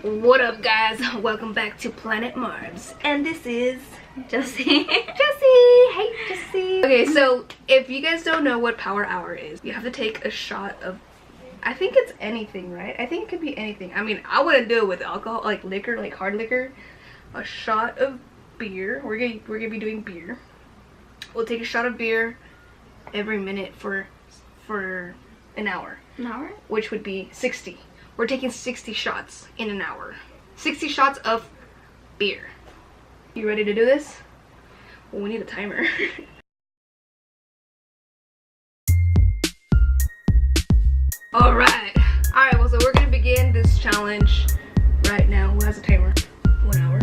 What up, guys? Welcome back to Planet Marbz, and this is Jessie. Hey, Jessie. Okay, so if you guys don't know what power hour is, you have to take a shot of, I think it's anything, right? I think it could be anything. I mean, I wouldn't do it with alcohol, like liquor, like hard liquor. A shot of beer. We're gonna be doing beer. We'll take a shot of beer every minute for an hour. An hour? Which would be 60. We're taking 60 shots in an hour. 60 shots of beer. You ready to do this? Well, we need a timer. Alright, well, so we're gonna begin this challenge right now. Who has a timer? 1 hour.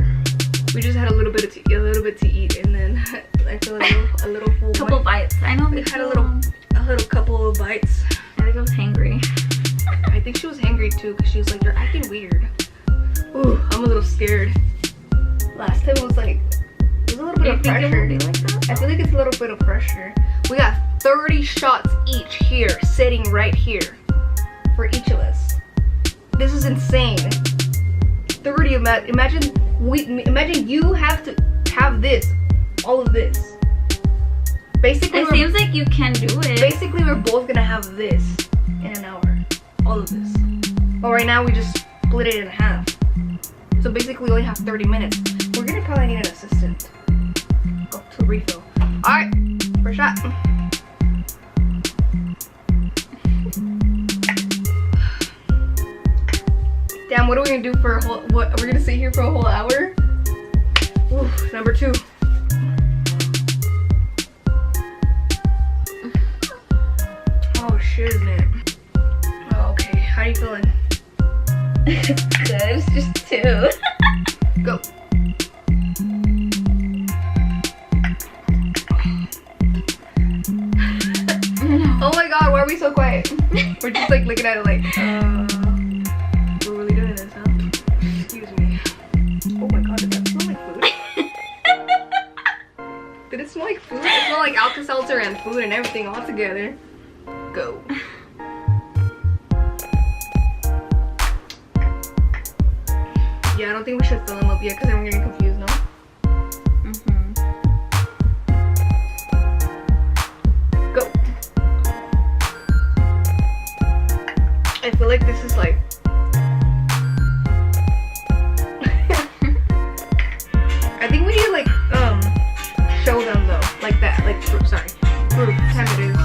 We just had a little bit to eat, and then I feel a little full. Couple bites. I know we had a little couple of bites. I think I was hangry. I think she was hangry too, because she was like, "You're acting weird." Ooh, I'm a little scared. Last time was like, it was a little bit of pressure. Like that? I feel like it's a little bit of pressure. We got 30 shots each here, sitting right here, for each of us. This is insane. 30. Imagine you have to have this, all of this. Basically, it seems like you can do it. Basically, we're both gonna have this in an hour. All of this. But right now, we just split it in half. So basically, we only have 30 minutes. We're gonna probably need an assistant. Go to refill. Alright, first shot. Damn, what are we gonna do for a whole, what, we're gonna sit here for a whole hour? Ooh, number 2. Oh, shiznit. Okay, how are you feeling? Good, it's just 2. Go. Oh my god, why are we so quiet? We're just like looking at it like, we're really doing this, huh? Excuse me. Oh my god, did that smell like food? Did it smell like food? It smelled like Alka-Seltzer and food and everything all together. Go. Yeah, I don't think we should fill them up yet because then we're getting confused, no? Go. I feel like this is like I think we need to like show them though, like that, like proof time it is.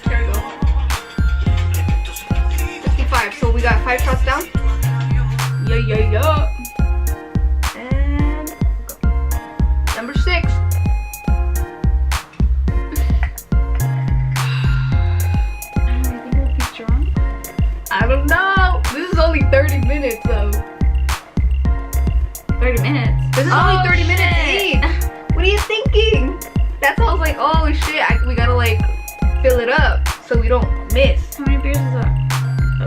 There we go. 55. So we got 5 shots down. Yeah. And go. Number 6. I don't know. This is only 30 minutes though. 30 minutes? This is only 30 minutes each. What are you thinking? That's why I was like, oh shit, we gotta like fill it up so we don't miss. How many beers is that?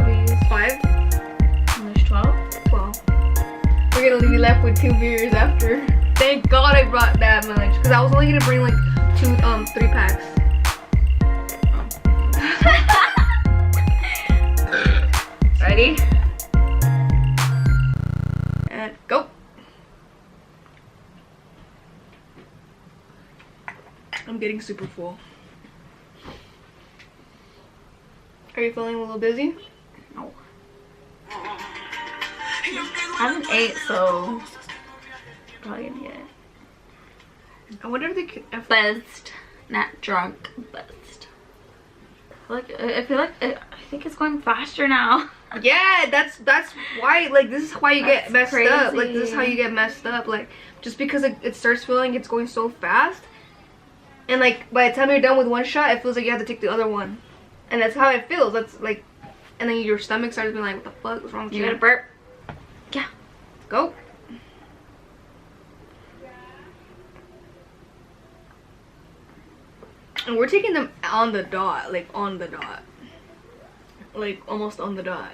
We used 5. And there's 12? 12. We're gonna be left with 2 beers after. Thank God I brought that much, because I was only gonna bring like 3 packs. Ready? And go. I'm getting super full. Are you feeling a little dizzy? No. I haven't ate, so probably gonna get it. I wonder if they could. Buzzed, not drunk, buzzed. I think it's going faster now. Yeah, that's why, like, this is why you get messed crazy. up. Like, this is how you get messed up. Like, just because it starts feeling it's going so fast, and like by the time you're done with one shot, it feels like you have to take the other one, and that's how it feels. That's like, and then your stomach starts being like, what the fuck? What's wrong with you? You gotta burp. Yeah. Go. And we're taking them on the dot, like on the dot, like almost on the dot.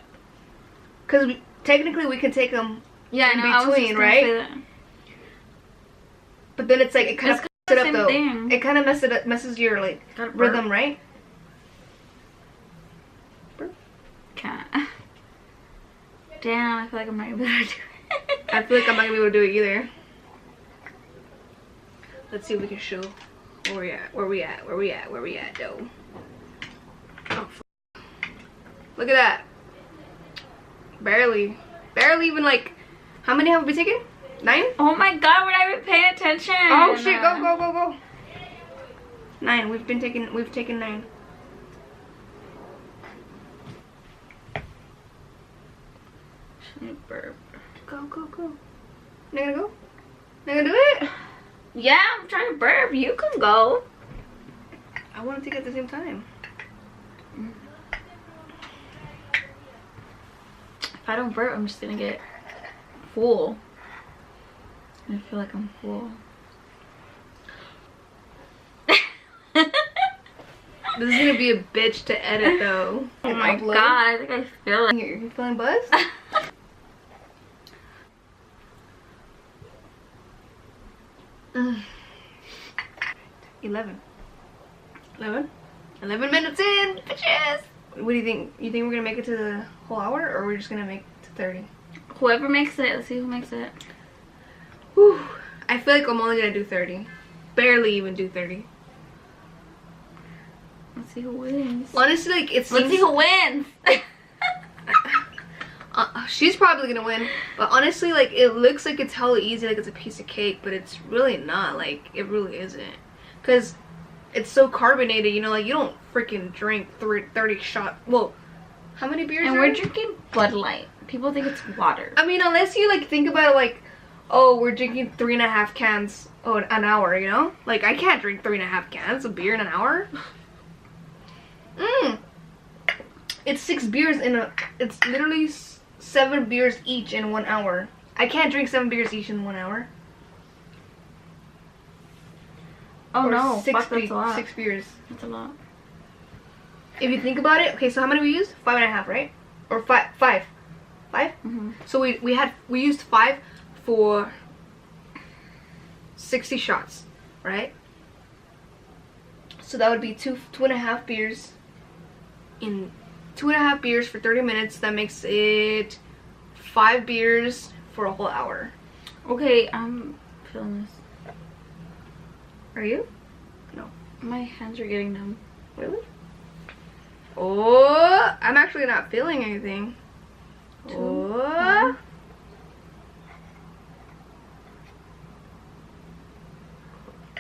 Cause technically we can take them in between, right? But then it's like it kind of it up though. Thing. It kind of messes your like rhythm, right? Can't. Damn, I feel like I'm not able to do it. I feel like I'm not gonna be able to do it either. Let's see if we can show where we at. Where we at? Where we at? Where we at, though? Oh, look at that. Barely even like. How many have we taken? 9? Oh my god, we're not even paying attention. Oh shit! Go. 9. We've taken 9. Burp. Go. Not gonna go? Not gonna do it? Yeah, I'm trying to burp. You can go. I want to take it at the same time. If I don't burp, I'm just gonna get full. I feel like I'm full. This is gonna be a bitch to edit though. Oh my god, I think I feel it. You feeling buzzed? 11 minutes in, bitches. What do you think? You think we're gonna make it to the whole hour, or we're just gonna make it to 30? Whoever makes it, let's see who makes it. Whew. I feel like I'm only gonna do 30. Barely even do 30. Let's see who wins. Honestly, like it's. Let's see who wins. She's probably gonna win, but honestly, like it looks like it's hella easy, like it's a piece of cake, but it's really not. Like it really isn't, cause it's so carbonated. You know, like you don't freaking drink 30 shots. Well, how many beers? And we're drinking Bud Light. People think it's water. I mean, unless you like think about it, like, oh, we're drinking 3.5 cans an hour. You know, like I can't drink 3.5 cans of beer in an hour. It's 6 beers in a. It's literally 7 beers each in 1 hour. I can't drink 7 beers each in 1 hour. Oh or no, 6 fuck, that's a lot. 6 beers. That's a lot. If you think about it, okay, so how many we used? 5.5, right? Or 5? 5? Mm-hmm. So we used 5 for 60 shots, right? So that would be 2.5 beers in 2.5 beers for 30 minutes. That makes it 5 beers for a whole hour. Okay, I'm feeling this. Are you? No. My hands are getting numb. Really? Oh, I'm actually not feeling anything. Oh.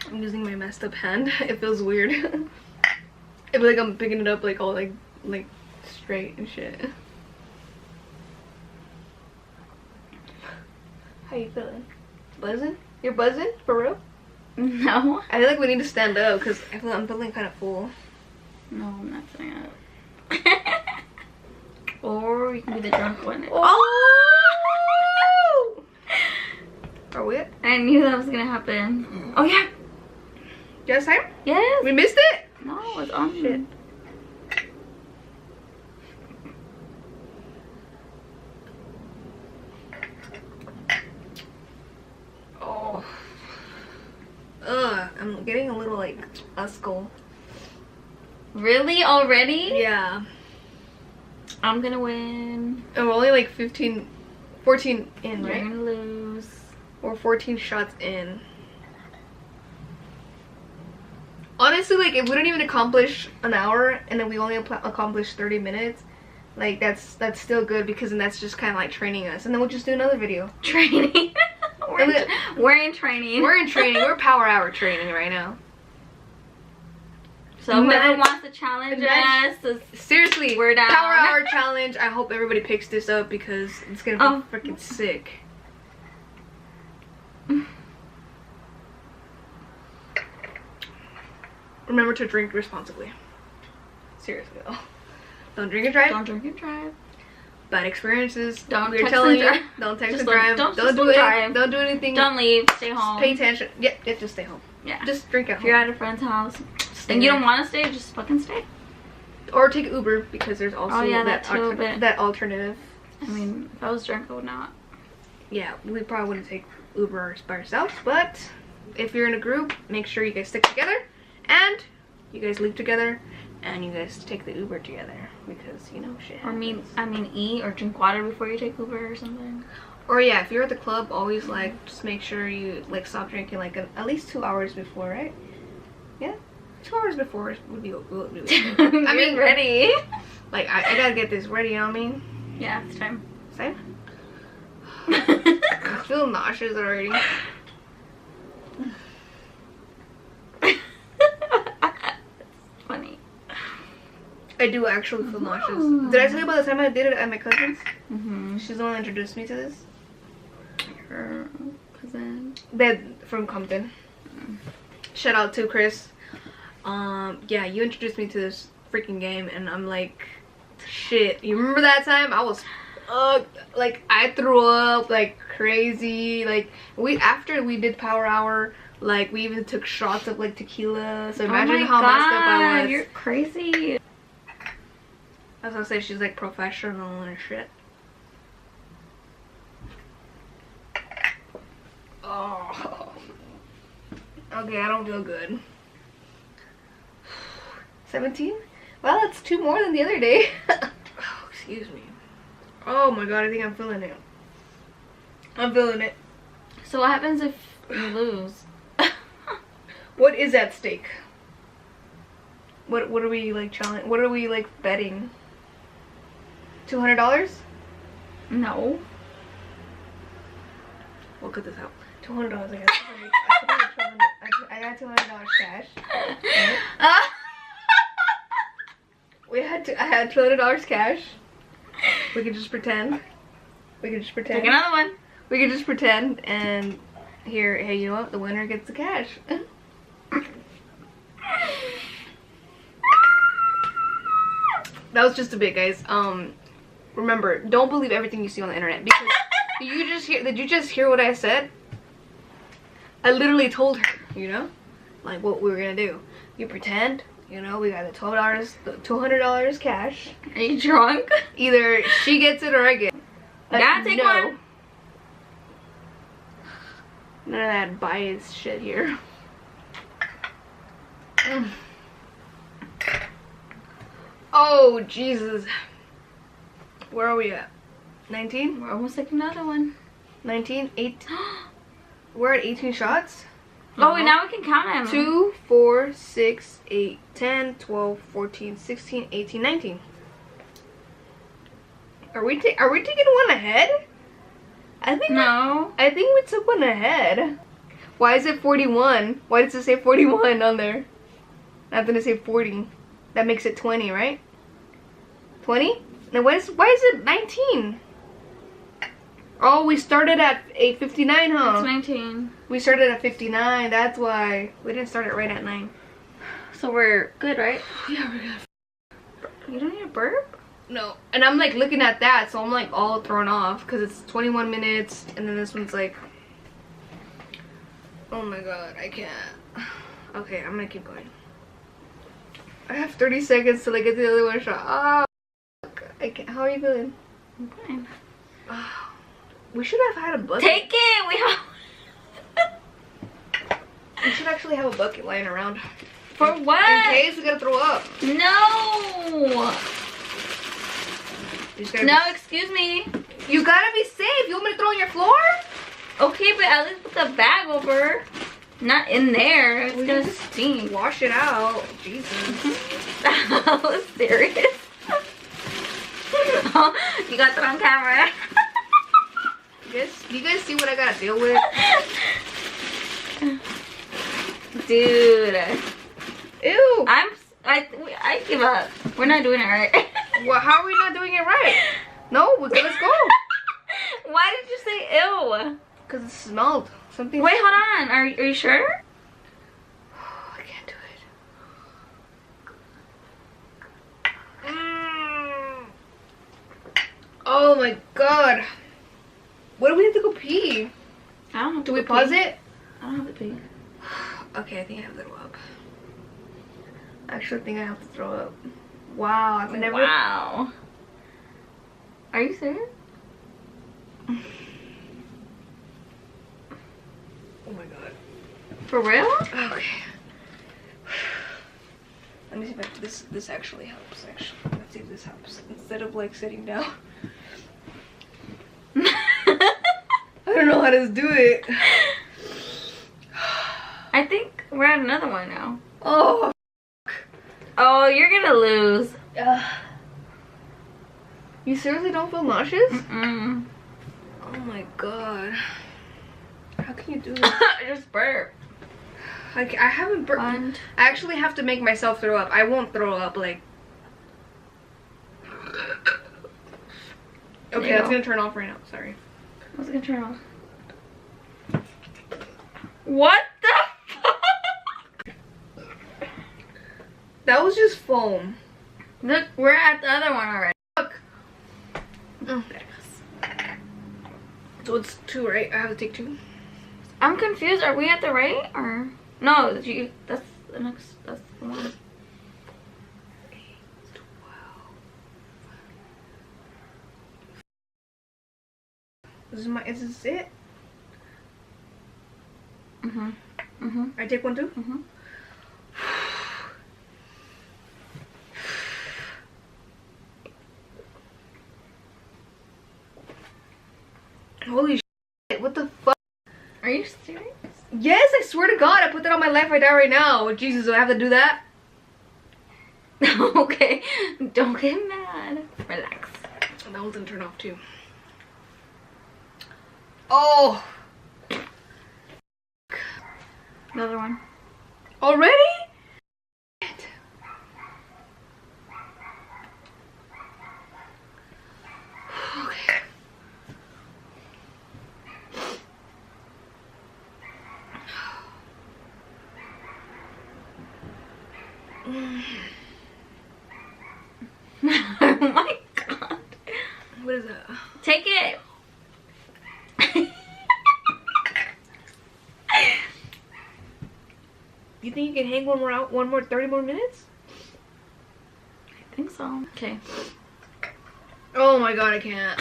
I'm using my messed up hand. It feels weird. It feels like I'm picking it up like all like straight and shit. How you feeling? Buzzing? You're buzzing? For real? No. I feel like we need to stand up because I'm feeling kind of full. No, I'm not feeling it. Or you can be the drunk one. Oh! Are we? I knew that was gonna happen. Oh yeah. Just time? Yes. We missed it? No, it's on Shit. Oh. Ugh, I'm getting a little like uscle. Really? Already? Yeah. I'm gonna win. And we're only like 14 in, You're right? gonna lose. Or 14 shots in. Honestly, like if we don't even accomplish an hour and then we only accomplish 30 minutes, like that's still good, because then that's just kind of like training us, and then we'll just do another video. Training. We're in training. We're in training. We're power hour training right now. So whoever wants to challenge us, seriously, we're down. Power hour challenge. I hope everybody picks this up because it's gonna be freaking sick. Remember to drink responsibly. Seriously though. Don't drink and drive. Don't drink and drive. Bad experiences. Don't We're text telling and you. drive. Don't text Just and drive. don't Don't do it. drive. Don't do anything. Don't leave. Stay home. Just pay attention. Yeah, just stay home. Yeah. Just drink at If home. you're at a friend's house Stay and you there. don't want to stay, just fucking stay. Or take Uber, because there's also that alternative. I mean, if I was drunk, I would not. Yeah, we probably wouldn't take Uber by ourselves, but if you're in a group, make sure you guys stick together and you guys leave together and you guys take the Uber together because you know shit happens. I mean eat or drink water before you take Uber or something. Or yeah, if you're at the club, always like just make sure you like stop drinking like at least 2 hours before, right? Yeah, 2 hours before would be I mean, ready. Like I gotta get this ready. You know what I mean? Yeah, it's time. Same. I feel nauseous already. Funny. I do actually feel nauseous. Did I tell you about the time I did it at my cousin's? She's the one that introduced me to this. Her cousin. That from Compton. Shout out to Chris. Yeah, you introduced me to this freaking game, and I'm like, shit. You remember that time? I was, like I threw up like crazy. Like after we did Power Hour, like we even took shots of like tequila. So imagine how messed up I was. You're crazy. I was gonna say she's like professional and shit. Oh. Okay, I don't feel good. 17? Well, that's 2 more than the other day. Oh, excuse me. Oh my god, I think I'm feeling it. I'm feeling it. So what happens if you lose? What is at stake? What are we like challenge? What are we like betting? $200? No. We'll cut this out. $200. I got $200 cash. I had $200 cash. We could just pretend. We could just pretend. Take another one. We could just pretend and here, hey, you know what? The winner gets the cash. That was just a bit, guys. Remember, don't believe everything you see on the internet because did you just hear what I said? I literally told her, you know, like what we were gonna do. You pretend, you know, we got the $200 cash. Are you drunk? Either she gets it or I get it. Yeah, take one. None of that bias shit here. Oh, Jesus. Where are we at? 19? We're almost like another one. 19? 8? We're at 18 shots? Oh, wait, now we can count them. 2, 4, 6, 8, 10, 12, 14, 16, 18, 19. Are we taking one ahead? I think we took one ahead. Why is it 41? Why does it say 41 on there? Not gonna say 40. That makes it 20, right? 20? Now why is it 19? Oh, we started at 59, huh? It's 19. We started at 59, that's why. We didn't start it right at 9. So we're good, right? Yeah, we're good. You don't need a burp? No. And I'm like looking at that, so I'm like all thrown off because it's 21 minutes and then this one's like, oh my god, I can't. Okay, I'm gonna keep going. I have 30 seconds till I get the other one shot. Oh, I can't. How are you feeling? I'm fine. We should have had a bucket. Take it! We have... We should actually have a bucket lying around. For what? In case we gotta throw up. No! No, excuse me. You gotta be safe. You want me to throw on your floor? Okay, but at least put the bag over. Not in there. It's gonna stink. Wash it out. Jesus. I was serious. Oh, you got that on camera. You guys see what I gotta deal with? Dude. Ew. I give up. We're not doing it right. Well, how are we not doing it right? No, let's go. Why did you say ew? Because it smelled. Something. Wait, hold on. Are you sure? I can't do it. Oh my god. What do we have to go pee? I don't know. Do we pause it? I don't have to pee. Okay, I think I have to throw up. I actually think I have to throw up. Wow, I've never. Wow. Are you serious? Oh my god. For real? Okay. Let me see if this actually helps. Actually, let's see if this helps. Instead of like sitting down. I don't know how to do it. I think we're at another one now. Oh. Oh, you're gonna lose. You seriously don't feel nauseous? Mm-mm. Oh my god. How can you do this? I just burped. Like, I haven't burped. I actually have to make myself throw up. I won't throw up, like. Okay, that's gonna turn off right now. Sorry. What's it gonna turn off? What the fuck? That was just foam. Look, we're at the other one already. Look. Oh, there it goes. So it's 2, right? I have to take 2. I'm confused. Are we at the right or no? That's the next. That's the one. 8, 12. Is this it? Mhm. Mhm. I take 1 too. Mhm. Holy shit! What the fuck? Are you serious? Yes, I swear to God, I put that on my life. I die right now. Jesus, do I have to do that? Okay, don't get mad. Relax. That one's gonna turn off too. Oh! Another one. Already? Okay. Oh my god. What is that? Take it. You think you can hang one more 30 more minutes? I think so. Okay. Oh my god, I can't.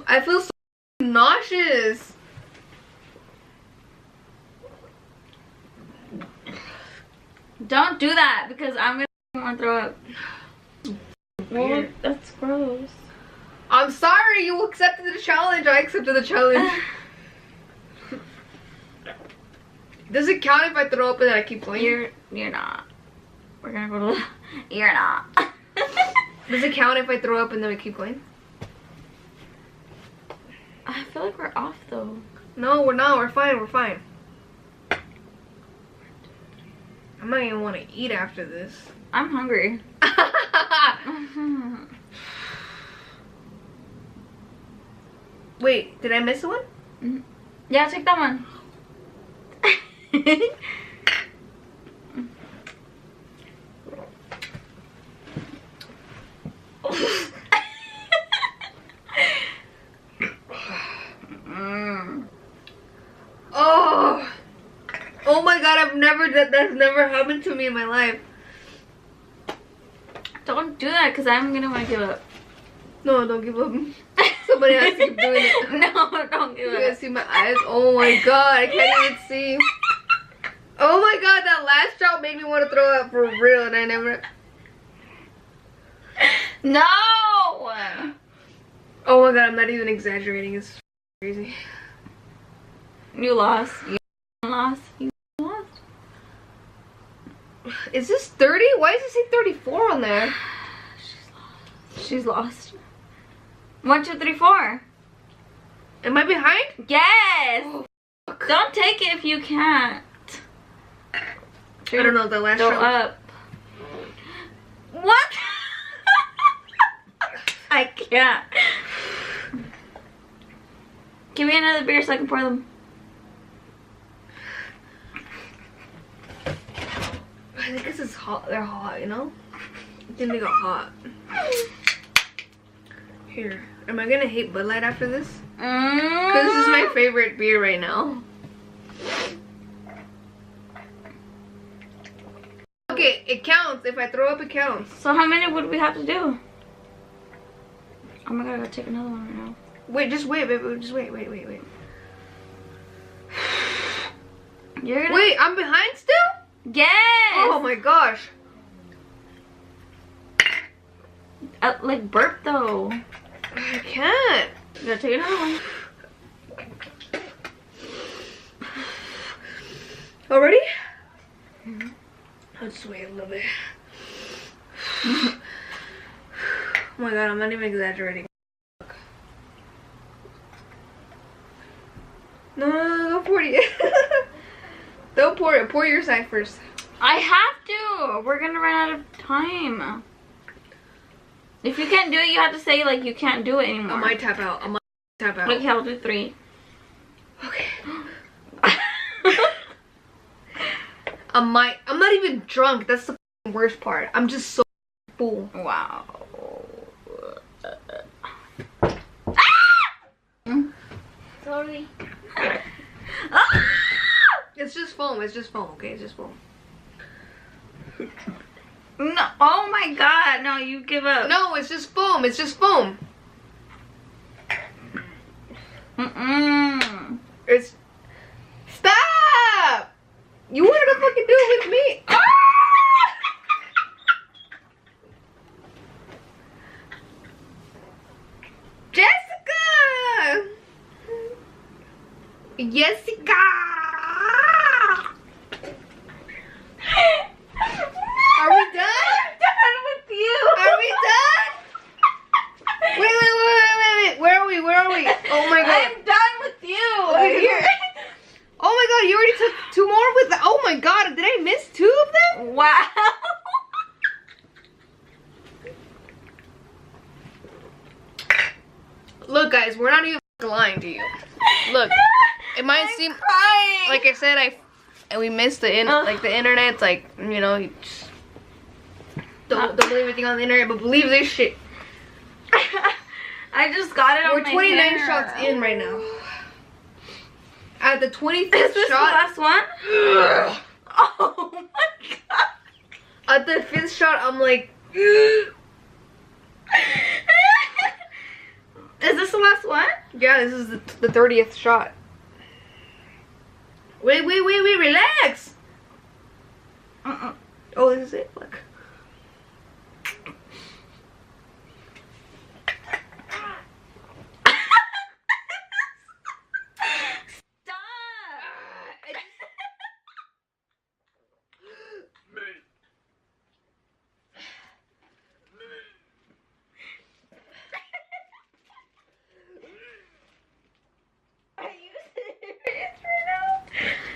I feel so nauseous. Don't do that because I'm gonna want to throw up. Well, that's gross. I'm sorry, you accepted the challenge. I accepted the challenge. Does it count if I throw up and then I keep going? You're not. We're gonna go to the... You're not. Does it count if I throw up and then we keep going? I feel like we're off though. No, we're not. We're fine. We're fine. I might even want to eat after this. I'm hungry. Wait, did I miss one? Yeah, take that one. Oh, oh my god! That's never happened to me in my life. Don't do that because I'm gonna want to give up. No, don't give up. Somebody has to keep doing it. No, don't give up. You guys see my eyes? Oh my god, I can't even see. Oh my god, that last drop made me want to throw up for real, and I never. No. Oh my god, I'm not even exaggerating. It's crazy. You lost. You lost. You lost. Is this 30? Why does it say 34 on there? She's lost. 1, 2, 3, 4. Am I behind? Yes. Oh, don't take it if you can't. I don't know, the last Go round. up. What? I can't. Give me another beer so I can pour them. I think this is hot. They're hot, you know? I think they got hot. Here. Am I gonna hate Bud Light after this? Because this is my favorite beer right now. Okay, it counts. If I throw up, it counts. So how many would we have to do? Oh my god, I gotta take another one right now. Wait, just wait, baby. Just wait. You're gonna... Wait, I'm behind still? Yes! Oh my gosh. Like burp though. I can't. You gotta take another one. Already? Mm-hmm. Let's wait a little bit. Oh my god, I'm not even exaggerating. No, don't pour it. Don't pour it. Pour your side first. I have to. We're gonna run out of time. If you can't do it, you have to say like you can't do it anymore. I might tap out. Okay, I'll do 3. Okay. I'm not even drunk. That's the worst part. I'm just so full. Wow. Sorry. It's just foam. It's just foam. Okay, it's just foam. No. Oh my god. No, you give up. No, it's just foam. It's just foam. It's... Stop! You wanted to fucking do it with me. Ah! Jessica! Jessica! Are we done? I'm done with you. Are we done? Wait. Where are we? Oh my god. I'm done with you. Okay, here. Oh my god, you already took 2 more with the... Oh my god, did I miss 2 of them? Wow. Look guys, we're not even lying to you. Look, it might seem... crying. Like I said, we missed the internet. It's like, you know, you just don't believe everything on the internet, but believe this shit. I just got it on We're my 29 hair. shots in right now. At the 25th Is this shot... the last one? Oh my god. At the 5th shot, I'm like... Is this the last one? Yeah, this is the 30th shot. Wait, relax. Oh, this is it. Look.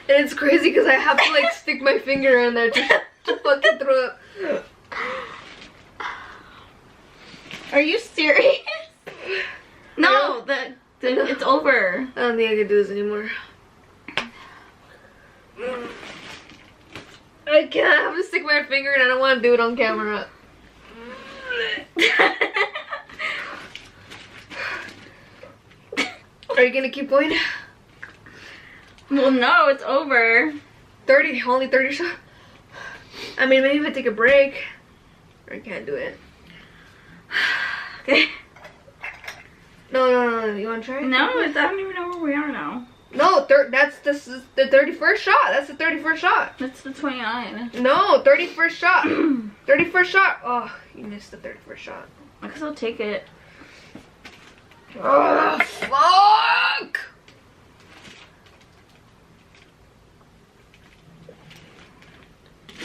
And it's crazy because I have to like stick my finger in there to fucking throw up. Are you serious? No, it's over. I don't think I can do this anymore. I can't. I have to stick my finger and I don't want to do it on camera. Are you gonna keep going? Well, no, it's over. 30, only 30 shots. I mean, maybe if I take a break. I can't do it. Okay. No. You wanna try? No, I don't even know where we are now. No, that's the 31st shot. That's the 31st shot. That's the 29. No, 31st shot. 31st shot. Oh, you missed the 31st shot. I guess I'll take it. Oh, fuck!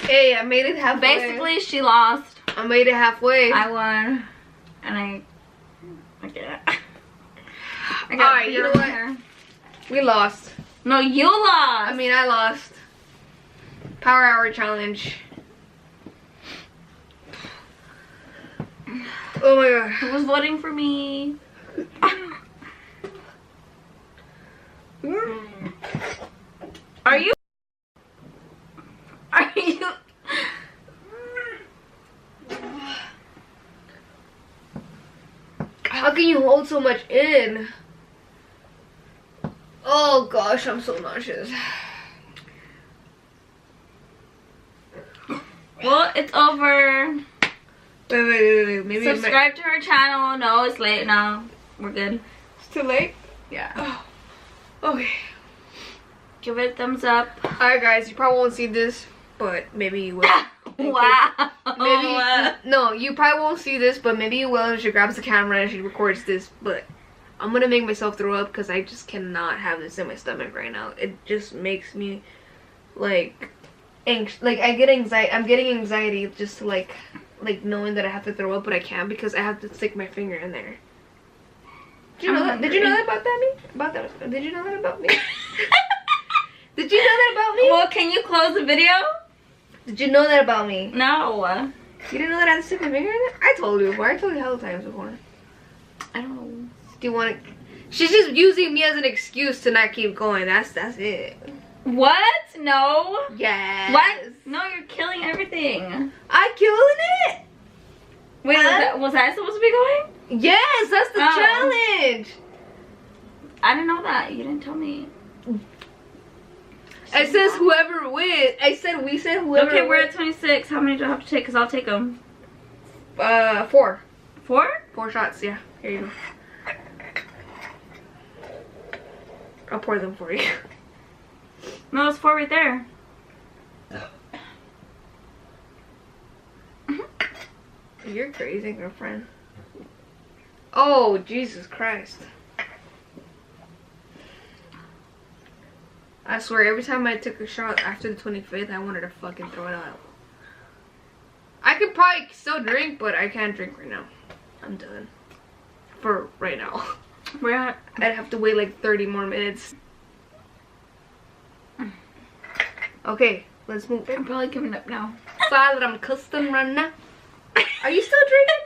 Hey, I made it halfway. Basically, she lost. I made it halfway. I won. And I get it. Alright, you know what? We lost. No, you lost. I mean, I lost. Power Hour Challenge. Oh my god. Who was voting for me? Are you? How can you hold so much in? Oh gosh, I'm so nauseous. Well, it's over. Wait. Maybe Subscribe to our channel. No, it's late now. We're good. It's too late? Yeah. Oh. Okay. Give it a thumbs up. Alright guys, you probably won't see this, but maybe you will. Wow. Maybe no, you probably won't see this, but maybe you will if she grabs the camera and she records this. But I'm gonna make myself throw up because I just cannot have this in my stomach right now. It just makes me like anxious. Like I get anxiety. I'm getting anxiety just to like knowing that I have to throw up, but I can't because I have to stick my finger in there. Did you know that? Did you know that about me? Did you know that about me? Did you know that about me? Well, can you close the video? Did you know that about me? No. You didn't know that I had to stick my finger in there? I told you before. I told you hella times before. I don't know. Do you want to? She's just using me as an excuse to not keep going. That's it. What? No. Yes. What? No, you're killing everything. I killing it. Wait, was that supposed to be going? Yes, that's the challenge. I didn't know that. You didn't tell me. It says whoever wins. We said whoever. Okay, we're at 26. How many do I have to take? Because I'll take them. 4. 4? 4 shots, yeah. Here you go. I'll pour them for you. No, it's 4 right there. You're crazy, girlfriend. Oh, Jesus Christ. I swear, every time I took a shot after the 25th, I wanted to fucking throw it out. I could probably still drink, but I can't drink right now. I'm done. For right now. I'd have to wait like 30 more minutes. Okay, let's move. I'm probably giving up now. Sorry that I'm custom right now. Are you still drinking?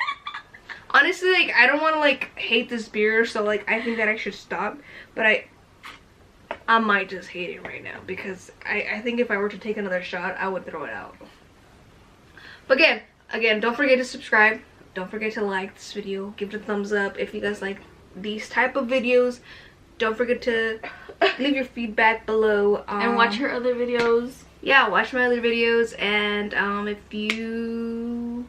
Honestly, like, I don't want to like hate this beer, so like I think that I should stop. But I might just hate it right now because I think if I were to take another shot, I would throw it out. But again, don't forget to subscribe. Don't forget to like this video. Give it a thumbs up if you guys like these type of videos. Don't forget to leave your feedback below. And watch her other videos. Yeah, watch my other videos. And if you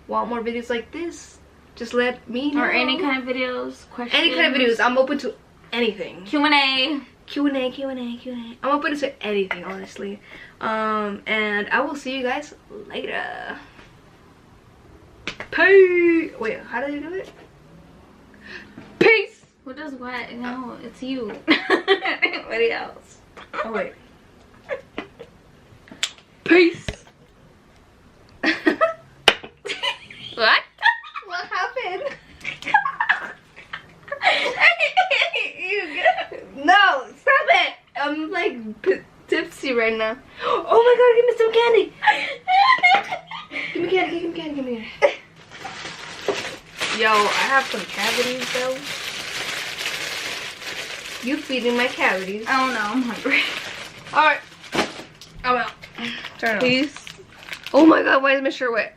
want more videos like this, just let me know. Or any kind of videos, questions. Any kind of videos. I'm open to anything. Q&A. Q&A. I'm open to anything, honestly. And I will see you guys later. Peace. Wait, how do you do it? Peace. Who does what? No, it's you. Anybody else? Oh wait. Peace. What? What happened? You good? No, stop it. I'm like tipsy right now. Oh my god, give me some candy. Give me candy, give me candy. Yo, I have some cavities though. You feeding my cavities. I don't know, I'm hungry. Alright. I'm out. Turn it off. Peace. Oh my god, why is my shirt wet?